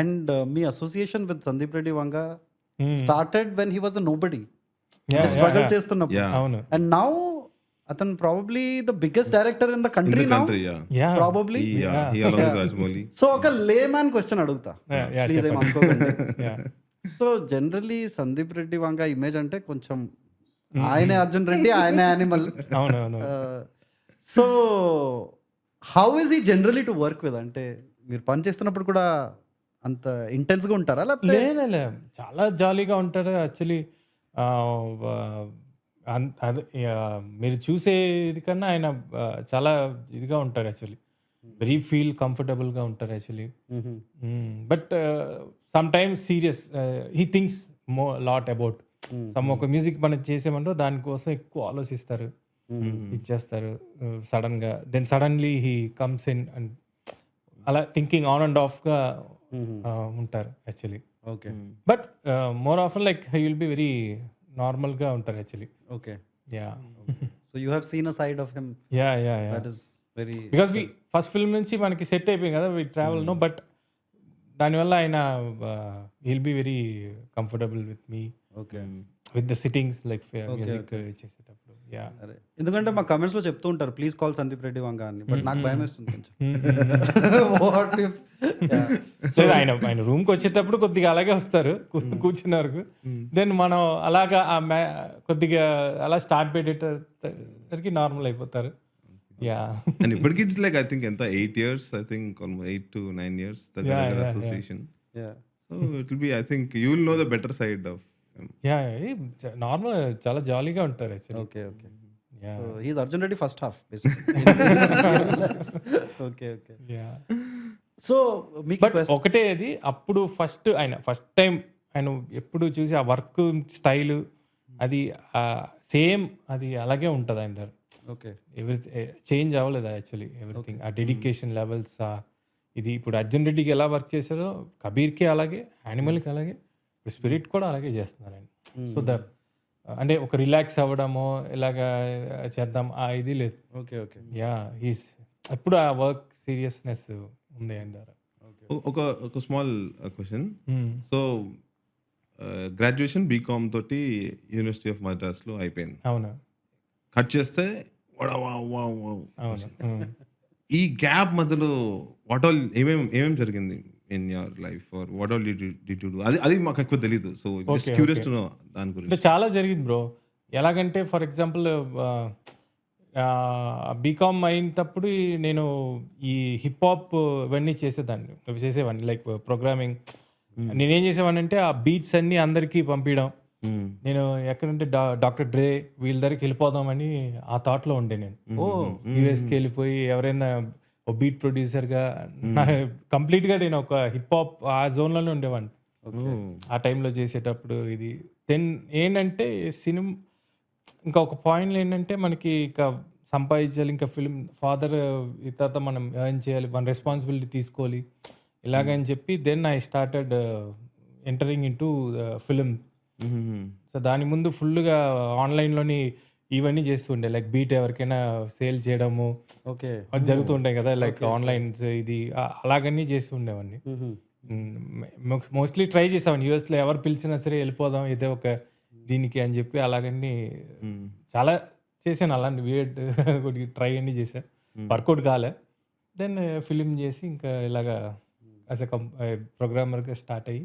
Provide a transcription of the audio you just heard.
And మీ association with Sandeep Reddy Vanga Hmm. Started when he was a nobody, Yeah, struggle yeah. చేస్తున్నప్పుడు. Yeah. అవును. And now అతను probably the biggest director in the In country the now country, yeah. Yeah. Probably. He along with Rajmouli. So ఒక layman question అడుగుతా, Yeah, yeah, please ఏం చెప్పండి. అనుకోకండి. Yeah. So generally Sandeep Reddy Vanga image అంటే కొంచెం ఆయనే అర్జున్ రెడ్డి, ఆయనే యానిమల్. అవును అవును. సో హౌ ఈజ్ ఈ జనరలీ టు వర్క్ విత్? అంటే మీరు పని చేస్తున్నప్పుడు కూడా అంత ఇంటెన్స్గా ఉంటారా లేకపోతే? లే చాలా జాలీగా ఉంటారు యాక్చువల్లీ. అదే మీరు చూసేది కన్నా ఆయన చాలా ఇదిగా ఉంటారు యాక్చువల్లీ. వెరీ ఫీల్ కంఫర్టబుల్గా ఉంటారు actually. But some times serious he thinks lot about some ఒక మ్యూజిక్ మనం చేసామంటే దానికోసం ఎక్కువ ఆలోచిస్తారు, ఇచ్చేస్తారు సడన్గా. Then suddenly he comes in and అలా థింకింగ్ ఆన్ అండ్ ఆఫ్గా ఉంటారు actually. Okay but more of like he will be very నార్మల్గా ఉంటారు actually. Okay. Ya so you have seen a side of him ya ya ya that is very, because we first film నుంచి మనకి set అయిపోయింది కదా, వి travel no. But దానివల్ల ఆయన will be very comfortable with me, okay. With the sittings like music చేసేటప్పుడు. Yeah అరే ఎందుకంటే మా కమెంట్స్లో చెప్తూ ఉంటారు ప్లీజ్ కాల్ సందీప్ రెడ్డి వంగ అని, బట్ నాకు భయం వేస్తుంది కొంచెం. What if? సో ఆయన ఆయన రూమ్కి వచ్చేటప్పుడు కొద్దిగా అలాగే వస్తారు కూర్చున్న వరకు. దెన్ మనం అలాగా కొద్దిగా అలా స్టార్ట్ పెట్టేటరికి నార్మల్ అయిపోతారు. యా And ఇప్పటికి ఇట్స్ లైక్ ఐ థింక్ ఎంత 8 years, I think almost 8 to 9 years the Yeah, Gadagar yeah, association. Yeah. So it will be, I think you will know the better side of him. Yeah normal చాలా జాలీగా ఉంటారు actually. Okay okay. Ya so he's Arjun Reddy first half basically. Okay okay. Ya so మీకు but ఒకటే అది అప్పుడు first time ఆయన ఎప్పుడు చూసి ఆ వర్క్ స్టైల్ అది సేమ్ అది అలాగే ఉంటుంది ఆయన దగ్గర. ఓకే ఎవ్రీ చేంజ్ అవ్వలేదు యాక్చువల్లీ ఎవ్రీథింగ్. ఆ డెడికేషన్ లెవెల్స్ ఇది ఇప్పుడు అర్జున్ రెడ్డికి ఎలా వర్క్ చేశారో కబీర్కి అలాగే, యానిమల్కి అలాగే, ఇప్పుడు స్పిరిట్ కూడా అలాగే చేస్తున్నారు ఆయన. సో అంటే ఒక రిలాక్స్ అవ్వడమో ఇలాగా చేద్దాం ఇది లేదు. Okay okay. యా హీస్ ఎప్పుడు ఆ వర్క్ సీరియస్నెస్ ఉంది ఆయన ద్వారా. ఒక small question. So graduation BCom తోటి యూనివర్సిటీ ఆఫ్ మద్రాస్లో అయిపోయింది. అవును కట్ చేస్తే అవును. ఈ గ్యాప్ మధ్యలో వాట్ ఆల్ ఏమేం జరిగింది in your life, or what all did you do? అది మాకు ఎక్కువ తెలీదు. So just curious to know దాని అంటే గురించి. చాలా జరిగింది బ్రో. ఎలాగంటే ఫర్ ఎగ్జాంపుల్ బీకామ్ అయినప్పుడు నేను ఈ హిప్ హాప్ ఇవన్నీ చేసేవాడిని లైక్ ప్రోగ్రామింగ్. నేనేం చేసేవాడిని అంటే ఆ బీట్స్ అన్నీ అందరికీ పంపించడం. నేను ఎక్కడంటే డాక్టర్ డ్రే వీళ్ళ దగ్గరికి వెళ్ళిపోదామని ఆ థాట్లో ఉండే నేను. యూఎస్కి వెళ్ళిపోయి ఎవరైనా ఓ బీట్ ప్రొడ్యూసర్గా కంప్లీట్గా నేను ఒక హిప్ హాప్ ఆ జోన్లోనే ఉండేవాడిని ఆ టైంలో చేసేటప్పుడు. ఇది దెన్ ఏంటంటే సినిమా ఇంకా ఒక పాయింట్లో ఏంటంటే మనకి ఇంకా సంపాదించాలి, ఇంకా ఫిల్మ్ ఫాదర్ తర్వాత మనం ఎర్న్ చేయాలి, మన రెస్పాన్సిబిలిటీ తీసుకోవాలి ఇలాగని చెప్పి then I started entering into film. So దాని ముందు ఫుల్గా ఆన్లైన్లోని ఇవన్నీ చేస్తుండే లైక్ బీట్ ఎవరికైనా సేల్ చేయడము ఓకే జరుగుతుంటాయి కదా, లైక్ ఆన్లైన్స్ ఇది అలాగన్నీ చేస్తూ ఉండేవాడిని. మోస్ట్లీ ట్రై చేసాను యూఎస్లో ఎవరు పిలిచినా సరే వెళ్ళిపోదాం ఇదే ఒక దీనికి అని చెప్పి అలాగన్నీ చాలా చేశాను. అలాంటి వీడ్ కొద్దిగా ట్రై అన్నీ చేశాను, వర్కౌట్ కాలే. దెన్ ఫిలిం చేసి ఇంకా ఇలాగా యాజ్ ఎ ప్రోగ్రామర్గా స్టార్ట్ అయ్యి